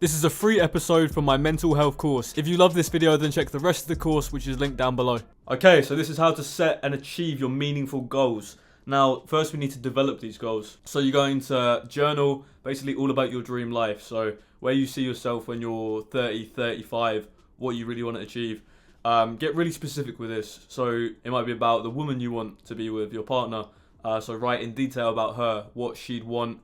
This is a free episode from my mental health course. If you love this video, then check the rest of the course, which is linked down below. Okay, so this is how to set and achieve your meaningful goals. Now, first we need to develop these goals. So you're going to journal basically all about your dream life. So where you see yourself when you're 30, 35, what you really want to achieve. Get really specific with this. So it might be about the woman you want to be with, your partner. So write in detail about her, what she'd want,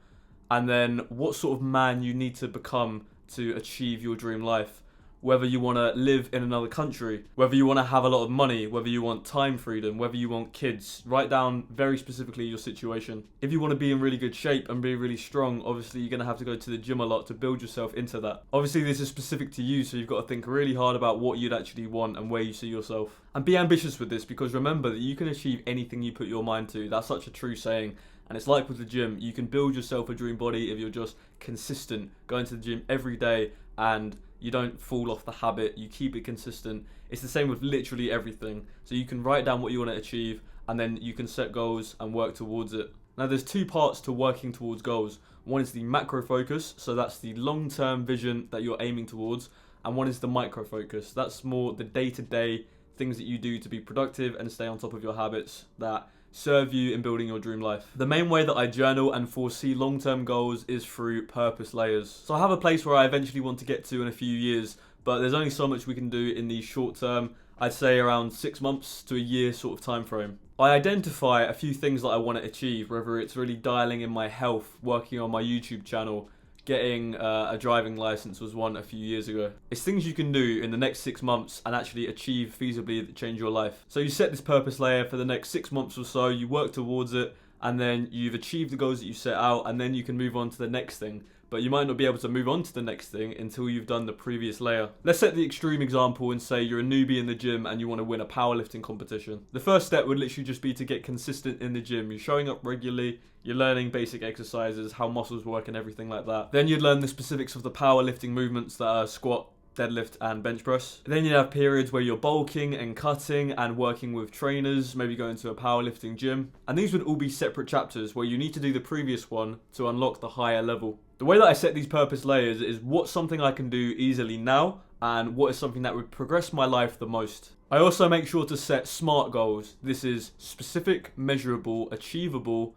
and then what sort of man you need to become to achieve your dream life. Whether you want to live in another country, whether you want to have a lot of money, whether you want time freedom, whether you want kids. Write down very specifically your situation. If you want to be in really good shape and be really strong, obviously you're going to have to go to the gym a lot to build yourself into that. Obviously this is specific to you, so you've got to think really hard about what you'd actually want and where you see yourself. And be ambitious with this, because remember that you can achieve anything you put your mind to. That's such a true saying. And it's like with the gym, you can build yourself a dream body if you're just consistent, going to the gym every day and you don't fall off the habit, you keep it consistent. It's the same with literally everything. So you can write down what you want to achieve and then you can set goals and work towards it. Now there's two parts to working towards goals. One is the macro focus, so that's the long-term vision that you're aiming towards, and one is the micro focus. That's more the day-to-day things that you do to be productive and stay on top of your habits that serve you in building your dream life. The main way that I journal and foresee long-term goals is through purpose layers. So I have a place where I eventually want to get to in a few years, but there's only so much we can do in the short term. I'd say around 6 months to a year sort of time frame. I identify a few things that I want to achieve, whether it's really dialing in my health, working on my YouTube channel, getting a driving license was one a few years ago. It's things you can do in the next 6 months and actually achieve feasibly that change your life. So you set this purpose layer for the next 6 months or so, you work towards it, and then you've achieved the goals that you set out, and then you can move on to the next thing. But you might not be able to move on to the next thing until you've done the previous layer. Let's set the extreme example and say you're a newbie in the gym and you want to win a powerlifting competition. The first step would literally just be to get consistent in the gym. You're showing up regularly, you're learning basic exercises, how muscles work and everything like that. Then you'd learn the specifics of the powerlifting movements that are squat, deadlift and bench press. Then you'd have periods where you're bulking and cutting and working with trainers, maybe going to a powerlifting gym. And these would all be separate chapters where you need to do the previous one to unlock the higher level. The way that I set these purpose layers is what's something I can do easily now and what is something that would progress my life the most. I also make sure to set SMART goals. This is specific, measurable, achievable,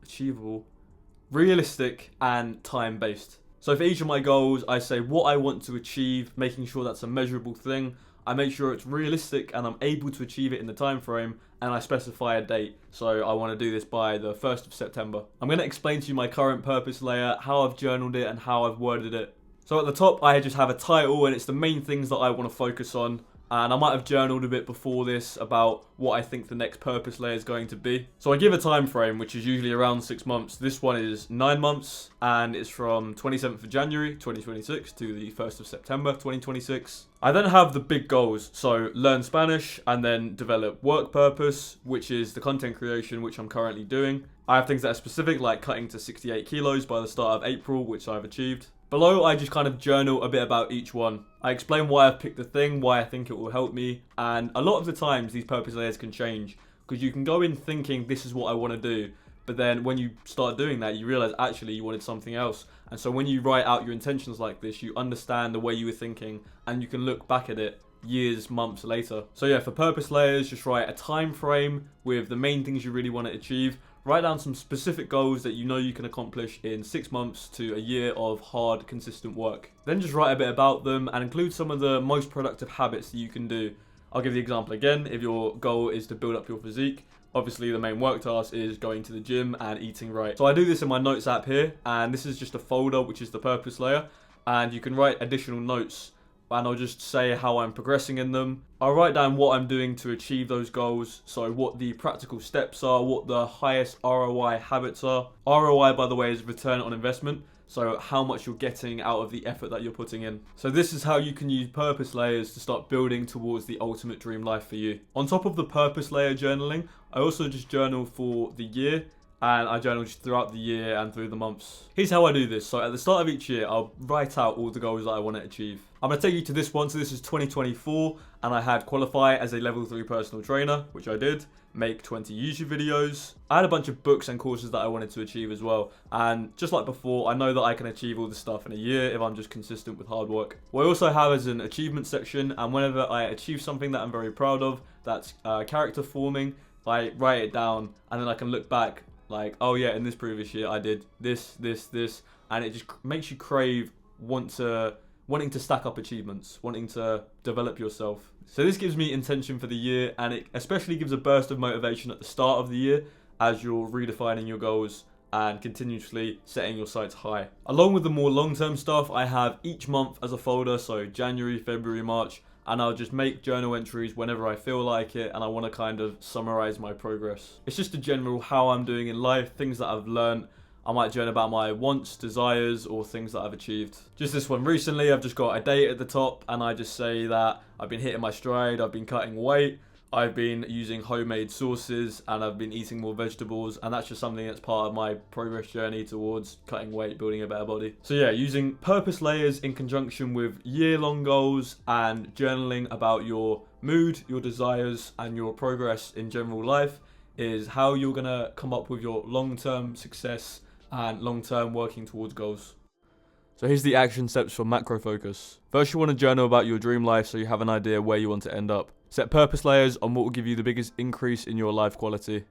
achievable, realistic and time-based. So for each of my goals, I say what I want to achieve, making sure that's a measurable thing. I make sure it's realistic and I'm able to achieve it in the time frame, and I specify a date. So I want to do this by the 1st of September. I'm going to explain to you my current purpose layer, how I've journaled it and how I've worded it. So at the top, I just have a title and it's the main things that I want to focus on. And I might have journaled a bit before this about what I think the next purpose layer is going to be. So I give a time frame, which is usually around 6 months. This one is 9 months, and it's from 27th of January 2026 to the 1st of September 2026. I then have the big goals. So learn Spanish and then develop work purpose, which is the content creation, which I'm currently doing. I have things that are specific, like cutting to 68 kilos by the start of April, which I've achieved. Below, I just kind of journal a bit about each one. I explain why I've picked the thing, why I think it will help me, and a lot of the times these purpose layers can change, because you can go in thinking this is what I want to do, but then when you start doing that, you realize actually you wanted something else. And so when you write out your intentions like this, you understand the way you were thinking, and you can look back at it years, months later. So yeah, for purpose layers, just write a time frame with the main things you really want to achieve. Write down some specific goals that you know you can accomplish in 6 months to a year of hard, consistent work. Then just write a bit about them and include some of the most productive habits that you can do. I'll give the example again. If your goal is to build up your physique, obviously the main work task is going to the gym and eating right. So I do this in my notes app here, and this is just a folder, which is the purpose layer, and you can write additional notes. And I'll just say how I'm progressing in them. I'll write down what I'm doing to achieve those goals. So what the practical steps are, what the highest ROI habits are. ROI, by the way, is return on investment. So how much you're getting out of the effort that you're putting in. So this is how you can use purpose layers to start building towards the ultimate dream life for you. On top of the purpose layer journaling, I also just journal for the year and I journal just throughout the year and through the months. Here's how I do this. So at the start of each year, I'll write out all the goals that I want to achieve. I'm going to take you to this one. So this is 2024, and I had qualify as a level 3 personal trainer, which I did. Make 20 YouTube videos. I had a bunch of books and courses that I wanted to achieve as well. And just like before, I know that I can achieve all this stuff in a year if I'm just consistent with hard work. What I also have is an achievement section, and whenever I achieve something that I'm very proud of, that's character forming, I write it down, and then I can look back like, oh yeah, in this previous year I did this, and it just makes you crave wanting to stack up achievements, wanting to develop yourself. So this gives me intention for the year, and it especially gives a burst of motivation at the start of the year as you're redefining your goals and continuously setting your sights high. Along with the more long-term stuff, I have each month as a folder, so January, February, March, and I'll just make journal entries whenever I feel like it and I want to kind of summarize my progress. It's just a general how I'm doing in life, things that I've learned. I might journal about my wants, desires, or things that I've achieved. Just this one recently, I've just got a date at the top, and I just say that I've been hitting my stride, I've been cutting weight, I've been using homemade sauces, and I've been eating more vegetables, and that's just something that's part of my progress journey towards cutting weight, building a better body. So yeah, using purpose layers in conjunction with year-long goals and journaling about your mood, your desires, and your progress in general life is how you're gonna come up with your long-term success and long-term working towards goals. So here's the action steps for macro focus. First, you want to journal about your dream life so you have an idea where you want to end up. Set purpose layers on what will give you the biggest increase in your life quality.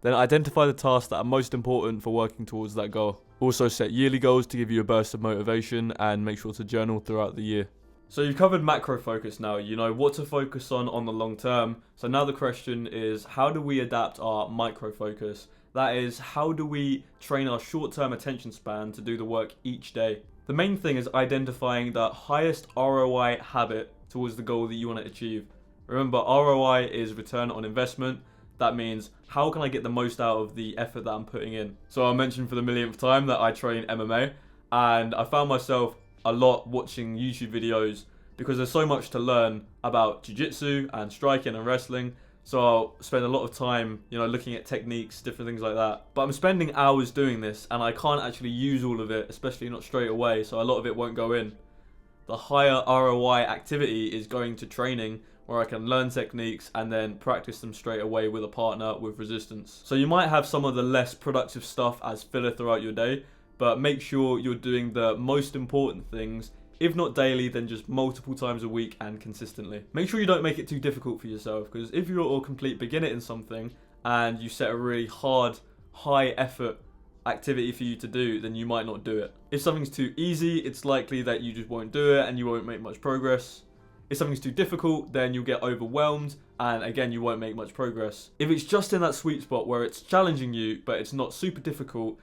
Then identify the tasks that are most important for working towards that goal. Also set yearly goals to give you a burst of motivation, and make sure to journal throughout the year. So you've covered macro focus now, you know what to focus on the long term. So now the question is, how do we adapt our micro focus? That is, how do we train our short-term attention span to do the work each day? The main thing is identifying the highest ROI habit towards the goal that you want to achieve. Remember, ROI is return on investment. That means, how can I get the most out of the effort that I'm putting in? So I mentioned for the millionth time that I train MMA, and I found myself a lot watching YouTube videos because there's so much to learn about jiu-jitsu and striking and wrestling. So I'll spend a lot of time, looking at techniques, different things like that. But I'm spending hours doing this, and I can't actually use all of it, especially not straight away, so a lot of it won't go in. The higher ROI activity is going to training, where I can learn techniques and then practice them straight away with a partner with resistance. So you might have some of the less productive stuff as filler throughout your day, but make sure you're doing the most important things. If not daily, then just multiple times a week and consistently. Make sure you don't make it too difficult for yourself, because if you're a complete beginner in something and you set a really hard, high effort activity for you to do, then you might not do it. If something's too easy, it's likely that you just won't do it and you won't make much progress. If something's too difficult, then you'll get overwhelmed and again, you won't make much progress. If it's just in that sweet spot where it's challenging you, but it's not super difficult,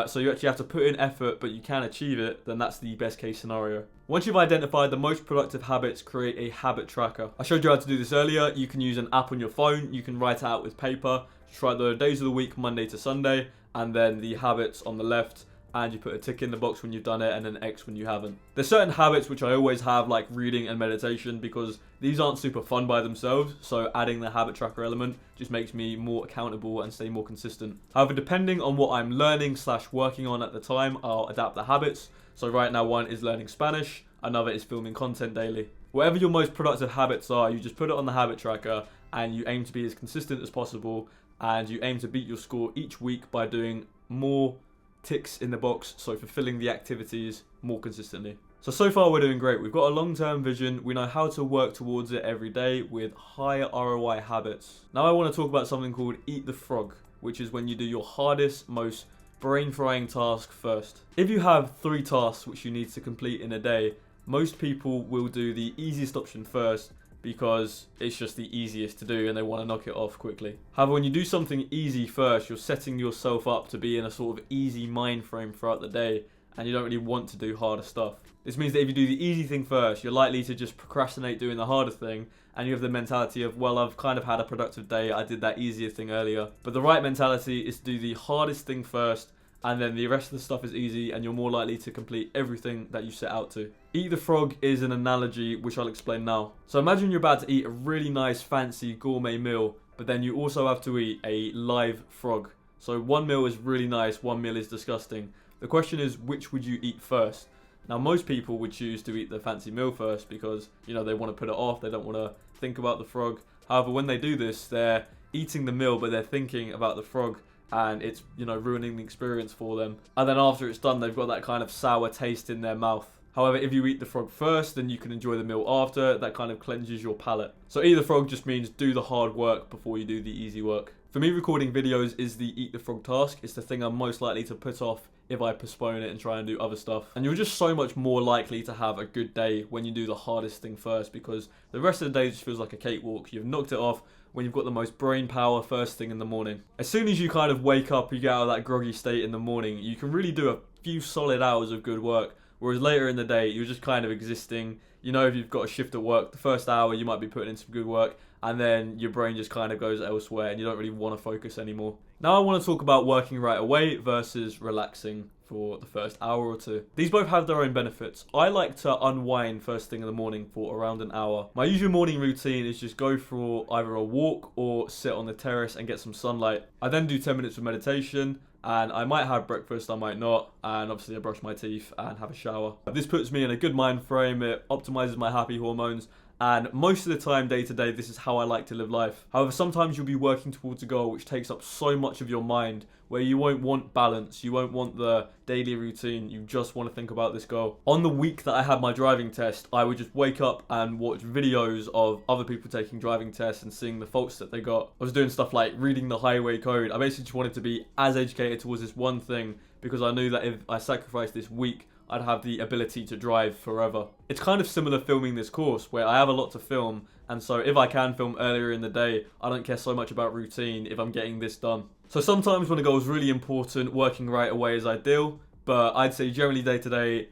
so you actually have to put in effort, but you can achieve it, then that's the best case scenario. Once you've identified the most productive habits, create a habit tracker. I showed you how to do this earlier. You can use an app on your phone. You can write it out with paper. Just write the days of the week, Monday to Sunday, and then the habits on the left, and you put a tick in the box when you've done it and an X when you haven't. There's certain habits which I always have, like reading and meditation, because these aren't super fun by themselves, so adding the habit tracker element just makes me more accountable and stay more consistent. However, depending on what I'm learning / working on at the time, I'll adapt the habits. So right now one is learning Spanish, another is filming content daily. Whatever your most productive habits are, you just put it on the habit tracker and you aim to be as consistent as possible, and you aim to beat your score each week by doing more ticks in the box, so fulfilling the activities more consistently. So far we're doing great. We've got a long-term vision. We know how to work towards it every day with higher ROI habits. Now I want to talk about something called eat the frog, which is when you do your hardest, most brain-frying task first. If you have 3 tasks which you need to complete in a day, most people will do the easiest option first because it's just the easiest to do and they want to knock it off quickly. However, when you do something easy first, you're setting yourself up to be in a sort of easy mind frame throughout the day, and you don't really want to do harder stuff. This means that if you do the easy thing first, you're likely to just procrastinate doing the harder thing, and you have the mentality of, well, I've kind of had a productive day, I did that easier thing earlier. But the right mentality is to do the hardest thing first, and then the rest of the stuff is easy, and you're more likely to complete everything that you set out to. Eat the frog is an analogy which I'll explain now. So imagine you're about to eat a really nice fancy gourmet meal, but then you also have to eat a live frog. So one meal is really nice, one meal is disgusting. The question is, which would you eat first? Now, most people would choose to eat the fancy meal first because, you know, they want to put it off. They don't want to think about the frog. However, when they do this, they're eating the meal, but they're thinking about the frog, and it's, you know, ruining the experience for them. And then after it's done, they've got that kind of sour taste in their mouth. However, if you eat the frog first, then you can enjoy the meal after. That kind of cleanses your palate. So eat the frog just means do the hard work before you do the easy work. For me, recording videos is the eat the frog task. It's the thing I'm most likely to put off if I postpone it and try and do other stuff. And you're just so much more likely to have a good day when you do the hardest thing first, because the rest of the day just feels like a cakewalk. You've knocked it off when you've got the most brain power first thing in the morning. As soon as you kind of wake up, you get out of that groggy state in the morning, you can really do a few solid hours of good work. Whereas later in the day, you're just kind of existing. You know, if you've got a shift at work, the first hour you might be putting in some good work, and then your brain just kind of goes elsewhere and you don't really want to focus anymore. Now I want to talk about working right away versus relaxing for the first hour or two. These both have their own benefits. I like to unwind first thing in the morning for around an hour. My usual morning routine is just go for either a walk or sit on the terrace and get some sunlight. I then do 10 minutes of meditation, and I might have breakfast, I might not, and obviously I brush my teeth and have a shower. This puts me in a good mind frame, it optimizes my happy hormones, and most of the time, day to day, this is how I like to live life. However, sometimes you'll be working towards a goal which takes up so much of your mind, where you won't want balance, you won't want the daily routine, you just want to think about this goal. On the week that I had my driving test, I would just wake up and watch videos of other people taking driving tests and seeing the faults that they got. I was doing stuff like reading the highway code. I basically just wanted to be as educated towards this one thing, because I knew that if I sacrificed this week, I'd have the ability to drive forever. It's kind of similar filming this course, where I have a lot to film, and so if I can film earlier in the day, I don't care so much about routine if I'm getting this done. So sometimes when a goal is really important, working right away is ideal, but I'd say generally day to day,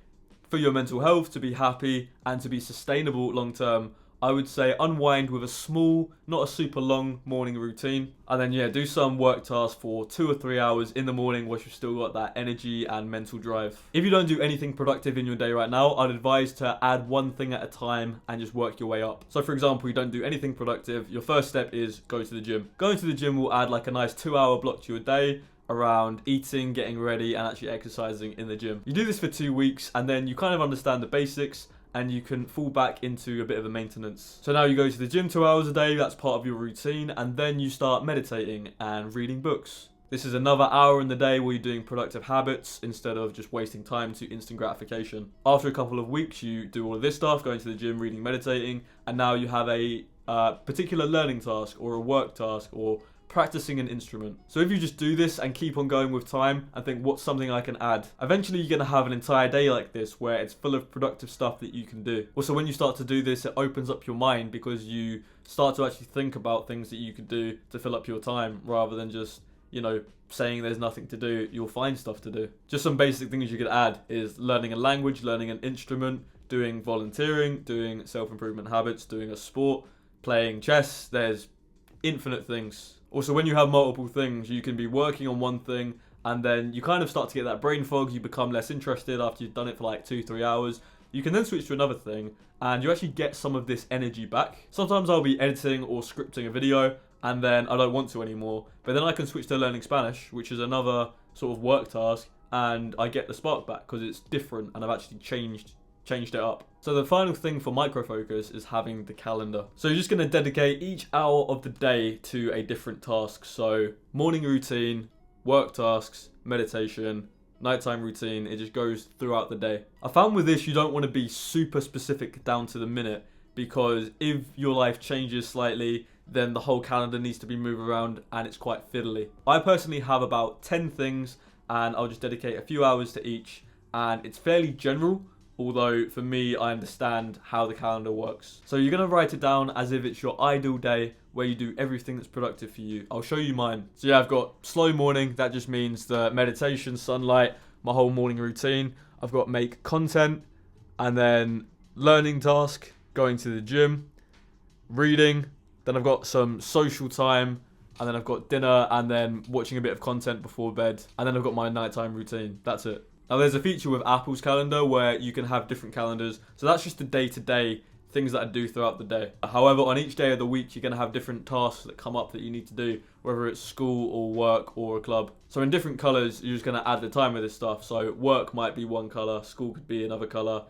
for your mental health, to be happy and to be sustainable long term, I would say unwind with a small, not a super long morning routine. And then, do some work tasks for 2 or 3 hours in the morning once you've still got that energy and mental drive. If you don't do anything productive in your day right now, I'd advise to add one thing at a time and just work your way up. So for example, you don't do anything productive, your first step is go to the gym. Going to the gym will add like a nice 2-hour block to your day around eating, getting ready, and actually exercising in the gym. You do this for 2 weeks, and then you kind of understand the basics, and you can fall back into a bit of a maintenance. So now you go to the gym 2 hours a day, that's part of your routine, and then you start meditating and reading books. This is another hour in the day where you're doing productive habits instead of just wasting time to instant gratification. After a couple of weeks, you do all of this stuff, going to the gym, reading, meditating, and now you have a particular learning task or a work task or practicing an instrument. So if you just do this and keep on going with time and think, what's something I can add? Eventually you're going to have an entire day like this where it's full of productive stuff that you can do. Also, when you start to do this, it opens up your mind because you start to actually think about things that you could do to fill up your time rather than just, saying there's nothing to do. You'll find stuff to do. Just some basic things you could add is learning a language, learning an instrument, doing volunteering, doing self-improvement habits, doing a sport, playing chess. There's infinite things. Also, when you have multiple things, you can be working on one thing and then you kind of start to get that brain fog. You become less interested after you've done it for like 2-3 hours. You can then switch to another thing and you actually get some of this energy back. Sometimes I'll be editing or scripting a video and then I don't want to anymore. But then I can switch to learning Spanish, which is another sort of work task, and I get the spark back because it's different and I've actually changed it up. So the final thing for microfocus is having the calendar. So you're just going to dedicate each hour of the day to a different task. So morning routine, work tasks, meditation, nighttime routine. It just goes throughout the day. I found with this, you don't want to be super specific down to the minute, because if your life changes slightly, then the whole calendar needs to be moved around and it's quite fiddly. I personally have about 10 things and I'll just dedicate a few hours to each, and it's fairly general. Although for me, I understand how the calendar works. So you're going to write it down as if it's your ideal day where you do everything that's productive for you. I'll show you mine. So I've got slow morning. That just means the meditation, sunlight, my whole morning routine. I've got make content, and then learning task, going to the gym, reading. Then I've got some social time, and then I've got dinner, and then watching a bit of content before bed. And then I've got my nighttime routine. That's it. Now there's a feature with Apple's calendar where you can have different calendars. So that's just the day-to-day things that I do throughout the day. However, on each day of the week, you're going to have different tasks that come up that you need to do, whether it's school or work or a club. So in different colours, you're just going to add the time with this stuff. So work might be one colour, school could be another colour,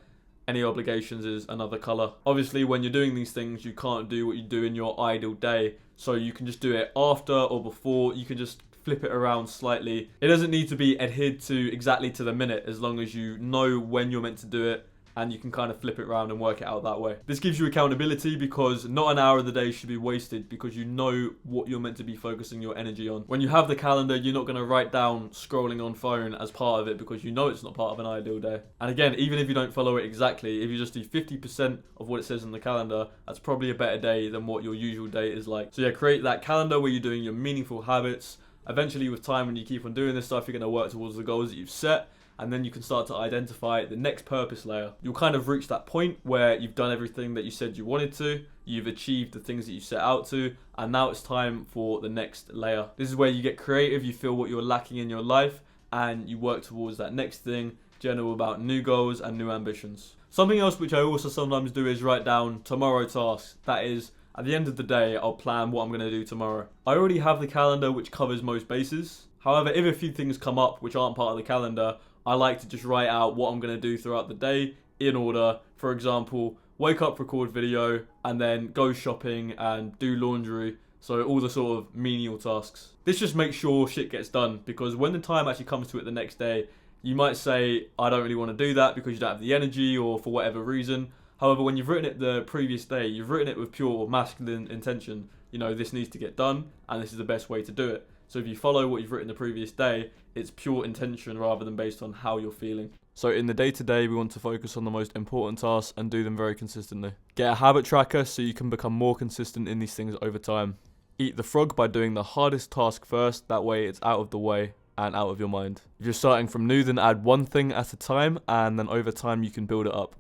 any obligations is another colour. Obviously, when you're doing these things, you can't do what you do in your ideal day. So you can just do it after or before. You can just flip it around slightly. It doesn't need to be adhered to exactly to the minute, as long as you know when you're meant to do it and you can kind of flip it around and work it out that way. This gives you accountability because not an hour of the day should be wasted because you know what you're meant to be focusing your energy on. When you have the calendar, you're not going to write down scrolling on phone as part of it because you know it's not part of an ideal day. And again, even if you don't follow it exactly, if you just do 50% of what it says in the calendar, that's probably a better day than what your usual day is like. So yeah, create that calendar where you're doing your meaningful habits. Eventually, with time, when you keep on doing this stuff, you're going to work towards the goals that you've set. And then you can start to identify the next purpose layer. You'll kind of reach that point where you've done everything that you said you wanted to, you've achieved the things that you set out to, and now it's time for the next layer. This is where you get creative, you feel what you're lacking in your life, and you work towards that next thing, journal about new goals and new ambitions. Something else which I also sometimes do is write down tomorrow tasks. That is, at the end of the day, I'll plan what I'm going to do tomorrow. I already have the calendar which covers most bases. However, if a few things come up which aren't part of the calendar, I like to just write out what I'm going to do throughout the day in order. For example, wake up, record video, and then go shopping and do laundry. So all the sort of menial tasks. This just makes sure shit gets done, because when the time actually comes to it the next day, you might say, I don't really want to do that because you don't have the energy or for whatever reason. However, when you've written it the previous day, you've written it with pure masculine intention. You know, this needs to get done and this is the best way to do it. So if you follow what you've written the previous day, it's pure intention rather than based on how you're feeling. So in the day-to-day, we want to focus on the most important tasks and do them very consistently. Get a habit tracker so you can become more consistent in these things over time. Eat the frog by doing the hardest task first, that way it's out of the way and out of your mind. If you're starting from new, then add one thing at a time, and then over time you can build it up.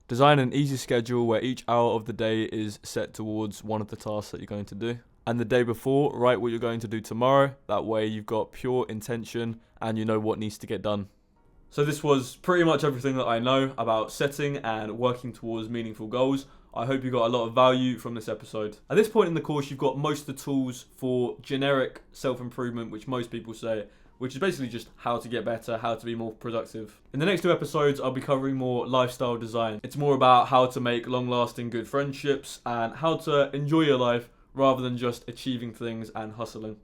Design an easy schedule where each hour of the day is set towards one of the tasks that you're going to do. And the day before, write what you're going to do tomorrow. That way you've got pure intention and you know what needs to get done. So this was pretty much everything that I know about setting and working towards meaningful goals. I hope you got a lot of value from this episode. At this point in the course, you've got most of the tools for generic self-improvement, which most people say, which is basically just how to get better, how to be more productive. In the next 2 episodes, I'll be covering more lifestyle design. It's more about how to make long-lasting good friendships and how to enjoy your life rather than just achieving things and hustling.